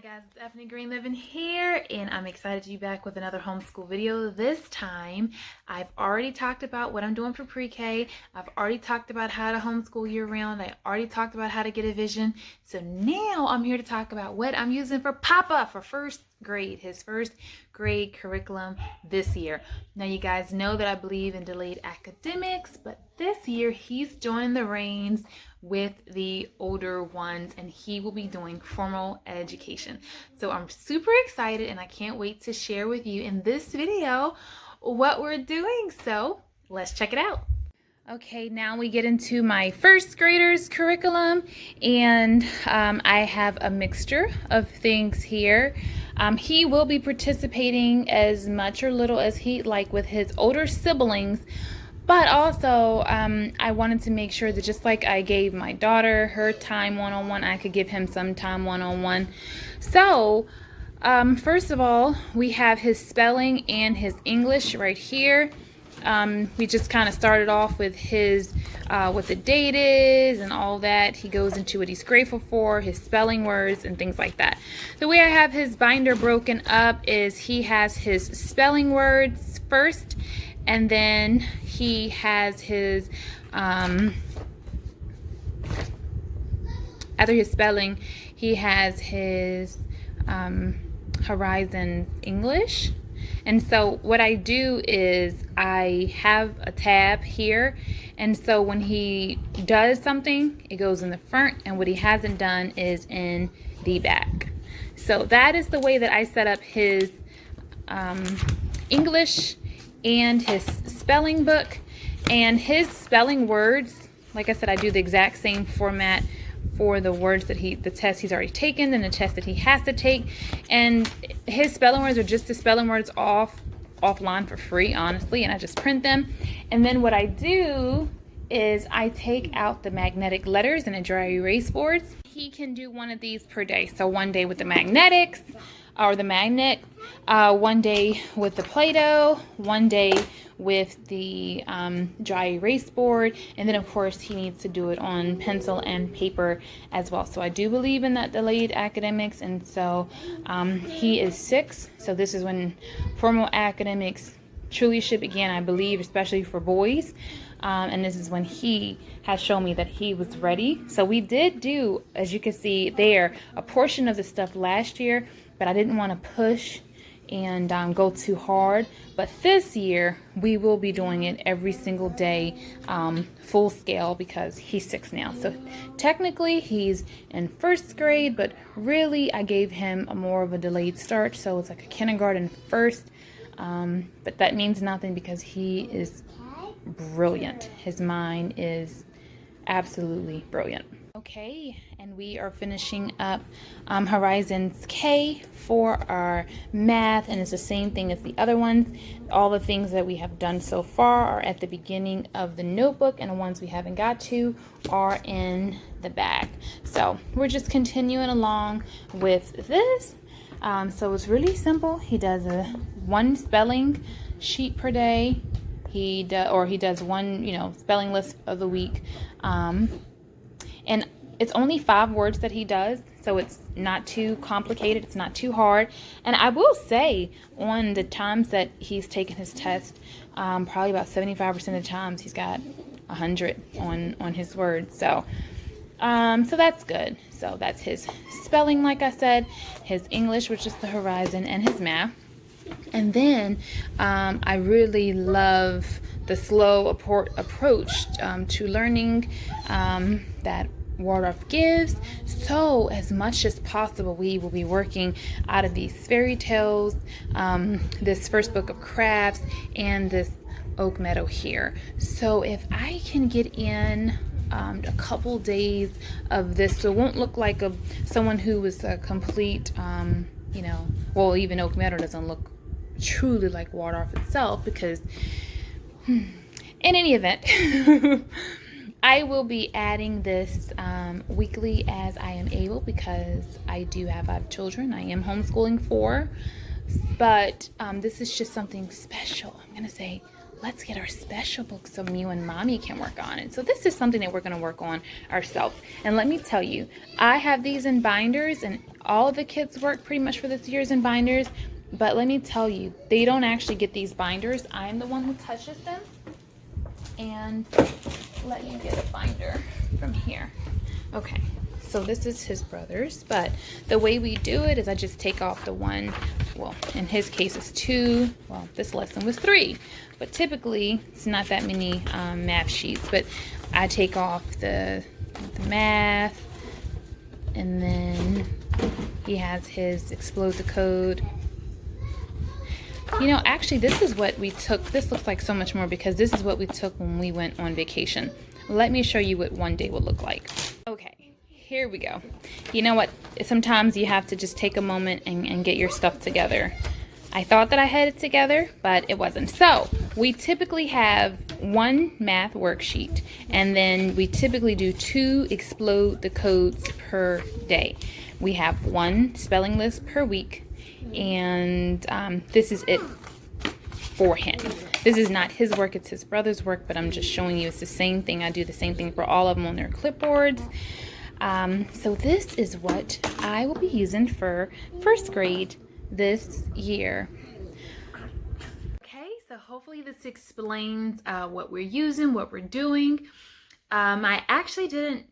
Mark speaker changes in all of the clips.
Speaker 1: Hi guys, it's Ethnicgreenliving here, and I'm excited to be back with another homeschool video. This time, I've already talked about what I'm doing for pre-K. I've already talked about how to homeschool year-round. I already talked about how to get a vision. So now I'm here to talk about what I'm using for Papa for first grade, his first grade curriculum this year. Now you guys know that I believe in delayed academics, but this year he's joining the reins with the older ones, and he will be doing formal education. So I'm super excited, and I can't wait to share with you in this video what we're doing. So let's check it out. Okay, now we get into my first graders curriculum, and I have a mixture of things here. He will be participating as much or little as he'd like with his older siblings, but also I wanted to make sure that just like I gave my daughter her time one-on-one, I could give him some time one-on-one. So first of all, we have his spelling and his English right here. We just kind of started off with his what the date is and all that. He goes into what he's grateful for, his spelling words and things like that. The way I have his binder broken up is he has his spelling words first, and then he has his after his spelling, he has his Horizon English. And so what I do is I have a tab here, and so when he does something, it goes in the front, and what he hasn't done is in the back. So that is the way that I set up his English and his spelling book. And his spelling words, like I said, I do the exact same format for the words that the test he's already taken and the test that he has to take. And his spelling words are just the spelling words offline for free, honestly, and I just print them. And then what I do is I take out the magnetic letters and a dry erase boards. He can do one of these per day. So one day with the magnetics or the magnet, one day with the Play-Doh, one day with the dry erase board, and then of course he needs to do it on pencil and paper as well. So I do believe in that delayed academics, and so he is 6, so this is when formal academics truly should begin, I believe, especially for boys. And this is when he has shown me that he was ready. So we did do, as you can see there, a portion of the stuff last year, but I didn't want to push and go too hard. But this year we will be doing it every single day, full scale, because he's 6 now. So technically he's in first grade, but really I gave him a more of a delayed start, so it's like a kindergarten first. But that means nothing because he is brilliant. His mind is absolutely brilliant. Okay, and we are finishing up Horizons K for our math, and it's the same thing as the other ones. All the things that we have done so far are at the beginning of the notebook, and the ones we haven't got to are in the back. So we're just continuing along with this. So it's really simple. He does one spelling sheet per day. He does one, spelling list of the week. And it's only 5 words that he does, so it's not too complicated, it's not too hard. And I will say, on the times that he's taken his test, probably about 75% of the times he's got 100 on his words. So that's good. So that's his spelling, like I said, his English, which is the Horizon, and his math. And then I really love the slow approach to learning that Waldorf gives. So as much as possible, we will be working out of these fairy tales, this first book of crafts, and this Oak Meadow here. So if I can get in a couple days of this, so it won't look like someone who was a complete, well, even Oak Meadow doesn't look truly like Waldorf itself, because in any event, I will be adding this weekly as I am able, because I do have 5 children. I am homeschooling 4, but this is just something special. I'm gonna say let's get our special book so you and mommy can work on it. So this is something that we're going to work on ourselves. And let me tell you, I have these in binders, and all of the kids' work pretty much for this year is in binders. But let me tell you, they don't actually get these binders. I'm the one who touches them. And let me get a binder from here. Okay, so this is his brother's, but the way we do it is I just take off the one, well, in his case it's 2, well, this lesson was 3, but typically it's not that many math sheets, but I take off the math, and then he has his explode the code. You know, actually, this is what we took. This looks like so much more because this is what we took when we went on vacation. Let me show you what one day would look like. Okay, here we go. You know what? Sometimes you have to just take a moment and get your stuff together. I thought that I had it together, but it wasn't. So, we typically have 1 math worksheet, and then we typically do 2 explode the codes per day. We have 1 spelling list per week. And this is it for him. This is not his work, it's his brother's work, but I'm just showing you it's the same thing. I do the same thing for all of them on their clipboards. So this is what I will be using for first grade this year. Okay, so hopefully this explains what we're using, what we're doing. I actually didn't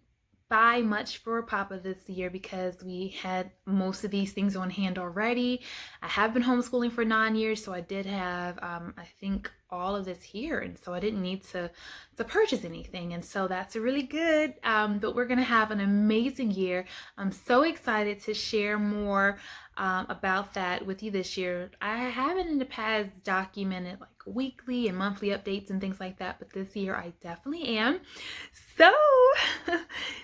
Speaker 1: buy much for Papa this year because we had most of these things on hand already. I have been homeschooling for 9 years, so I did have I think all of this here, and so I didn't need to purchase anything, and so that's really good. But we're gonna have an amazing year. I'm so excited to share more about that with you this year. I haven't in the past documented like weekly and monthly updates and things like that, but this year I definitely am. So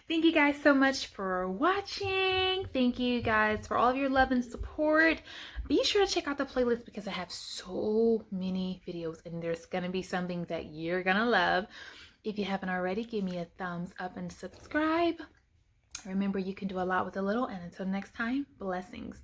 Speaker 1: thank you guys so much for watching. Thank you guys for all of your love and support. Be sure to check out the playlist because I have so many videos, and there's gonna be something that you're gonna love. If you haven't already, give me a thumbs up and subscribe. Remember, you can do a lot with a little, and until next time, blessings.